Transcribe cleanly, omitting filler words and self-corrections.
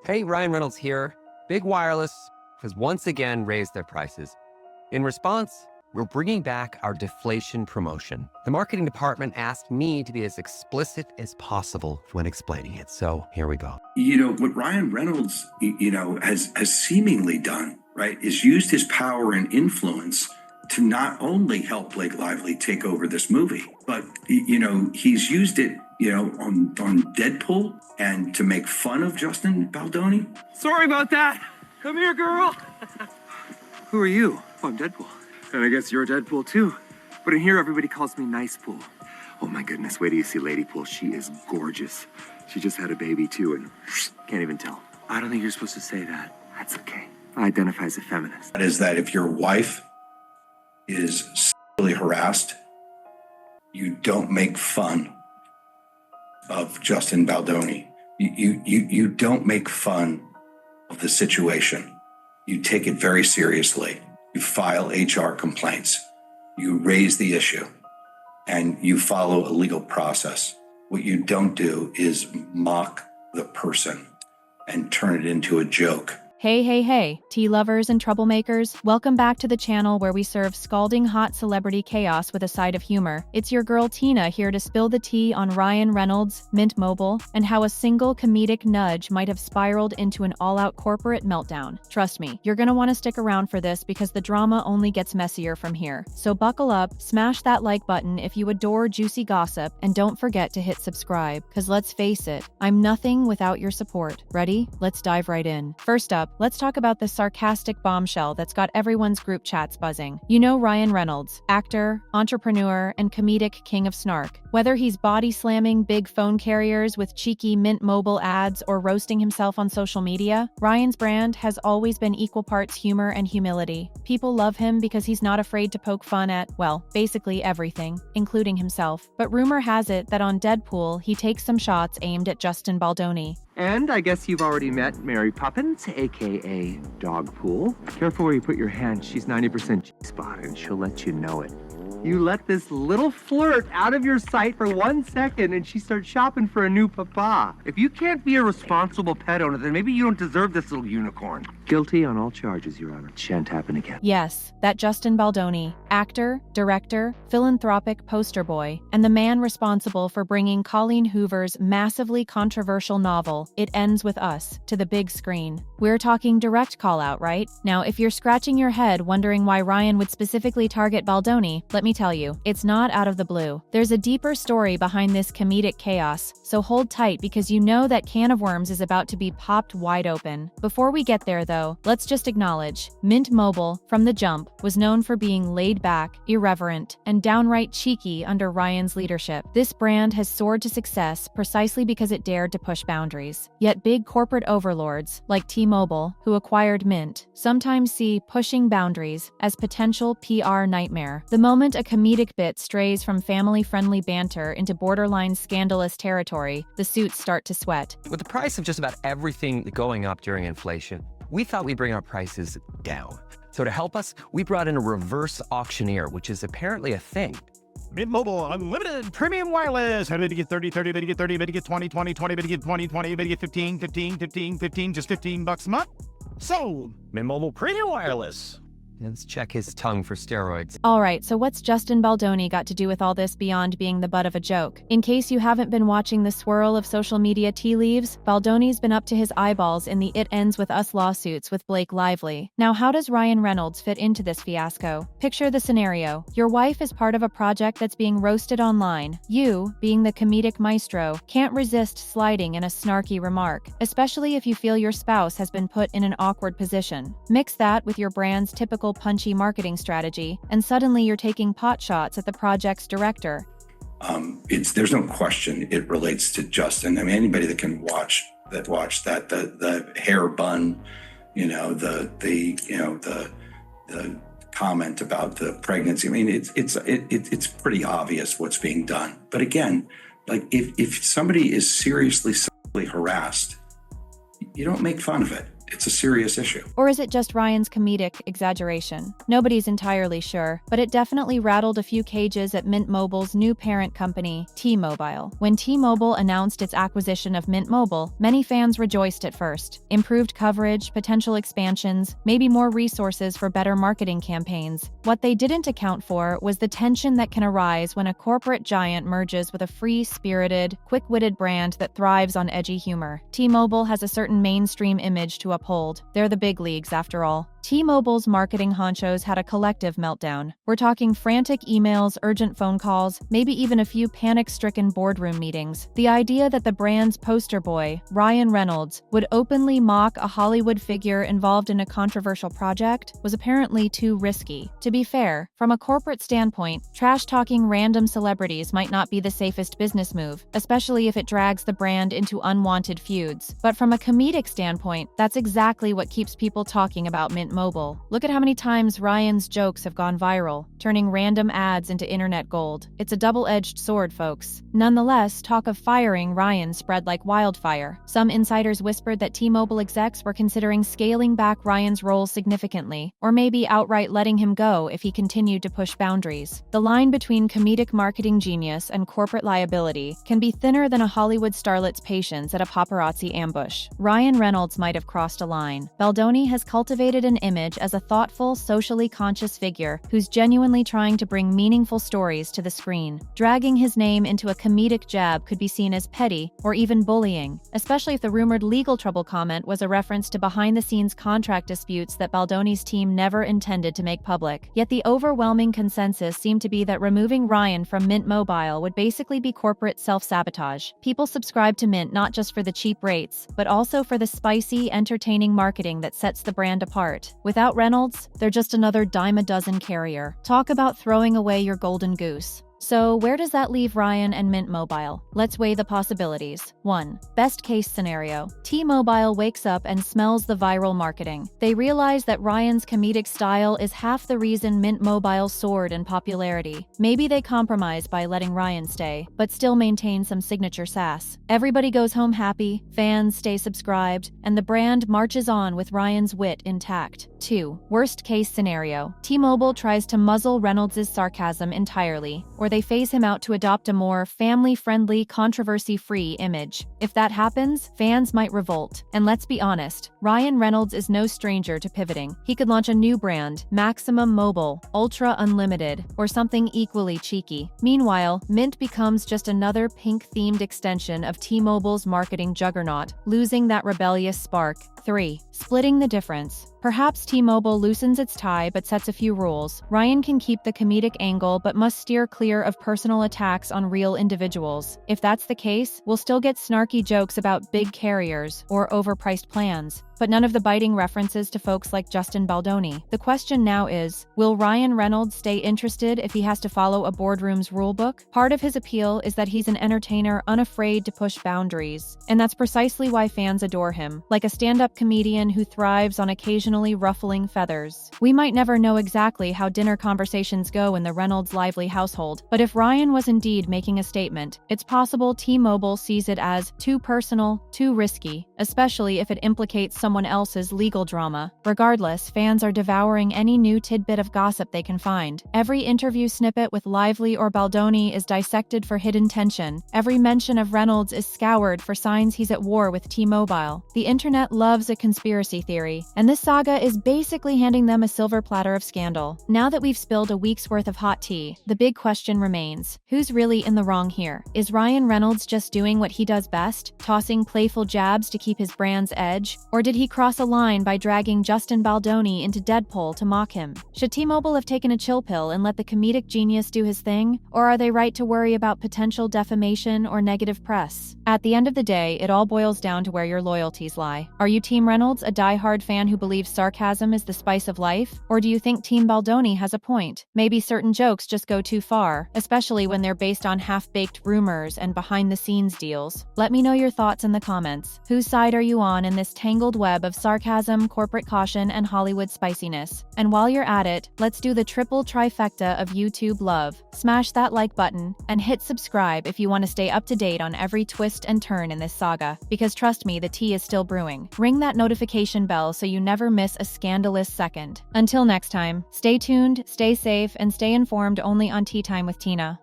Hey, Ryan Reynolds here. Big Wireless has once again raised their prices. In response, we're bringing back our deflation promotion. The marketing department asked me to be as explicit as possible when explaining it. So here we go. What Ryan Reynolds, has seemingly done, right, is used his power and influence to not only help Blake Lively take over this movie, but, he's used it, on Deadpool and to make fun of Justin Baldoni. Sorry about that. Come here, girl. Who are you? Oh, I'm Deadpool. And I guess you're Deadpool too. But in here, everybody calls me Nice Pool. Oh my goodness, wait till you see Lady Pool. She is gorgeous. She just had a baby too and can't even tell. I don't think you're supposed to say that. That's okay. I identify as a feminist. That is that if your wife is sexually harassed, you don't make fun of Justin Baldoni. You don't make fun of the situation. You take it very seriously. You file HR complaints. You raise the issue, and you follow a legal process. What you don't do is mock the person and turn it into a joke. Hey, tea lovers and troublemakers, welcome back to the channel where we serve scalding hot celebrity chaos with a side of humor. It's your girl Tina here to spill the tea on Ryan Reynolds, Mint Mobile, and how a single comedic nudge might have spiraled into an all-out corporate meltdown. Trust me, you're gonna want to stick around for this because the drama only gets messier from here. So buckle up, smash that like button if you adore juicy gossip, and don't forget to hit subscribe, cause let's face it, I'm nothing without your support. Ready? Let's dive right in. First up, let's talk about the sarcastic bombshell that's got everyone's group chats buzzing. You know Ryan Reynolds, actor, entrepreneur, and comedic king of snark. Whether he's body slamming big phone carriers with cheeky Mint Mobile ads or roasting himself on social media, Ryan's brand has always been equal parts humor and humility. People love him because he's not afraid to poke fun at, well, basically everything, including himself. But rumor has it that on Deadpool, he takes some shots aimed at Justin Baldoni. And I guess you've already met Mary Poppins, aka Dogpool. Careful where you put your hand. She's 90% G-spot and she'll let you know it. You let this little flirt out of your sight for 1 second and she starts shopping for a new papa. If you can't be a responsible pet owner, then maybe you don't deserve this little unicorn. Guilty on all charges, Your Honor. It shan't happen again. Yes, that Justin Baldoni, actor, director, philanthropic poster boy, and the man responsible for bringing Colleen Hoover's massively controversial novel, It Ends With Us, to the big screen. We're talking direct call-out, right? Now, if you're scratching your head wondering why Ryan would specifically target Baldoni, let me tell you, it's not out of the blue. There's a deeper story behind this comedic chaos, so hold tight because you know that can of worms is about to be popped wide open. Before we get there though, let's just acknowledge, Mint Mobile, from the jump, was known for being laid back, irreverent, and downright cheeky under Ryan's leadership. This brand has soared to success precisely because it dared to push boundaries. Yet big corporate overlords, like T-Mobile, who acquired Mint, sometimes see pushing boundaries as potential PR nightmare. The moment a comedic bit strays from family-friendly banter into borderline scandalous territory, the suits start to sweat. With the price of just about everything going up during inflation, we thought we'd bring our prices down. So to help us, we brought in a reverse auctioneer, which is apparently a thing. Mint Mobile Unlimited Premium Wireless. How did you get 30, 30, did you get 30, did you get 20, 20, 20, did you get 20, 20, did you get 15, 15, 15, 15, just $15 a month? Sold. Mint Mobile Premium Wireless. Let's check his tongue for steroids. Alright, so what's Justin Baldoni got to do with all this beyond being the butt of a joke? In case you haven't been watching the swirl of social media tea leaves, Baldoni's been up to his eyeballs in the It Ends With Us lawsuits with Blake Lively. Now how does Ryan Reynolds fit into this fiasco? Picture the scenario. Your wife is part of a project that's being roasted online. You, being the comedic maestro, can't resist sliding in a snarky remark, especially if you feel your spouse has been put in an awkward position. Mix that with your brand's typical punchy marketing strategy, and suddenly you're taking pot shots at the project's director. There's no question it relates to Justin. I mean, anybody that can watch that, the hair bun, the comment about the pregnancy. I mean, it's pretty obvious what's being done. But again, if somebody is seriously sexually harassed, you don't make fun of it. It's a serious issue. Or is it just Ryan's comedic exaggeration? Nobody's entirely sure, but it definitely rattled a few cages at Mint Mobile's new parent company, T-Mobile. When T-Mobile announced its acquisition of Mint Mobile, many fans rejoiced at first. Improved coverage, potential expansions, maybe more resources for better marketing campaigns. What they didn't account for was the tension that can arise when a corporate giant merges with a free-spirited, quick-witted brand that thrives on edgy humor. T-Mobile has a certain mainstream image to uphold. They're the big leagues, after all. T-Mobile's marketing honchos had a collective meltdown. We're talking frantic emails, urgent phone calls, maybe even a few panic-stricken boardroom meetings. The idea that the brand's poster boy, Ryan Reynolds, would openly mock a Hollywood figure involved in a controversial project was apparently too risky. To be fair, from a corporate standpoint, trash-talking random celebrities might not be the safest business move, especially if it drags the brand into unwanted feuds. But from a comedic standpoint, that's exactly what keeps people talking about Mint Mobile. Look at how many times Ryan's jokes have gone viral, turning random ads into internet gold. It's a double-edged sword, folks. Nonetheless, talk of firing Ryan spread like wildfire. Some insiders whispered that T-Mobile execs were considering scaling back Ryan's role significantly, or maybe outright letting him go if he continued to push boundaries. The line between comedic marketing genius and corporate liability can be thinner than a Hollywood starlet's patience at a paparazzi ambush. Ryan Reynolds might have crossed a line. Baldoni has cultivated an image as a thoughtful, socially conscious figure who's genuinely trying to bring meaningful stories to the screen. Dragging his name into a comedic jab could be seen as petty or even bullying, especially if the rumored legal trouble comment was a reference to behind-the-scenes contract disputes that Baldoni's team never intended to make public. Yet the overwhelming consensus seemed to be that removing Ryan from Mint Mobile would basically be corporate self-sabotage. People subscribe to Mint not just for the cheap rates, but also for the spicy, entertaining marketing that sets the brand apart. Without Reynolds, they're just another dime-a-dozen carrier. Talk about throwing away your golden goose. So where does that leave Ryan and Mint Mobile? Let's weigh the possibilities. 1. Best case scenario. T-Mobile wakes up and smells the viral marketing. They realize that Ryan's comedic style is half the reason Mint Mobile soared in popularity. Maybe they compromise by letting Ryan stay, but still maintain some signature sass. Everybody goes home happy, fans stay subscribed, and the brand marches on with Ryan's wit intact. 2. Worst case scenario. T-Mobile tries to muzzle Reynolds' sarcasm entirely, or they phase him out to adopt a more family-friendly, controversy-free image. If that happens, fans might revolt. And let's be honest, Ryan Reynolds is no stranger to pivoting. He could launch a new brand, Maximum Mobile, Ultra Unlimited, or something equally cheeky. Meanwhile, Mint becomes just another pink-themed extension of T-Mobile's marketing juggernaut, losing that rebellious spark. 3. Splitting the difference. Perhaps T-Mobile loosens its tie but sets a few rules. Ryan can keep the comedic angle but must steer clear of personal attacks on real individuals. If that's the case, we'll still get snarky jokes about big carriers or overpriced plans, but none of the biting references to folks like Justin Baldoni. The question now is, will Ryan Reynolds stay interested if he has to follow a boardroom's rulebook? Part of his appeal is that he's an entertainer unafraid to push boundaries, and that's precisely why fans adore him, like a stand-up comedian who thrives on occasionally ruffling feathers. We might never know exactly how dinner conversations go in the Reynolds lively household, but if Ryan was indeed making a statement, it's possible T-Mobile sees it as too personal, too risky, especially if it implicates someone else's legal drama. Regardless, fans are devouring any new tidbit of gossip they can find. Every interview snippet with Lively or Baldoni is dissected for hidden tension. Every mention of Reynolds is scoured for signs he's at war with T-Mobile. The internet loves a conspiracy theory, and this saga is basically handing them a silver platter of scandal. Now that we've spilled a week's worth of hot tea, the big question remains: who's really in the wrong here? Is Ryan Reynolds just doing what he does best, tossing playful jabs to keep his brand's edge? Or did he cross a line by dragging Justin Baldoni into Deadpool to mock him? Should T-Mobile have taken a chill pill and let the comedic genius do his thing? Or are they right to worry about potential defamation or negative press? At the end of the day, it all boils down to where your loyalties lie. Are you Team Reynolds, a die-hard fan who believes sarcasm is the spice of life? Or do you think Team Baldoni has a point? Maybe certain jokes just go too far, especially when they're based on half-baked rumors and behind-the-scenes deals. Let me know your thoughts in the comments. Whose side are you on in this tangled web web of sarcasm, corporate caution, and Hollywood spiciness. And while you're at it, let's do the triple trifecta of YouTube love. Smash that like button, and hit subscribe if you want to stay up to date on every twist and turn in this saga. Because trust me, the tea is still brewing. Ring that notification bell so you never miss a scandalous second. Until next time, stay tuned, stay safe, and stay informed only on Tea Time with Tina.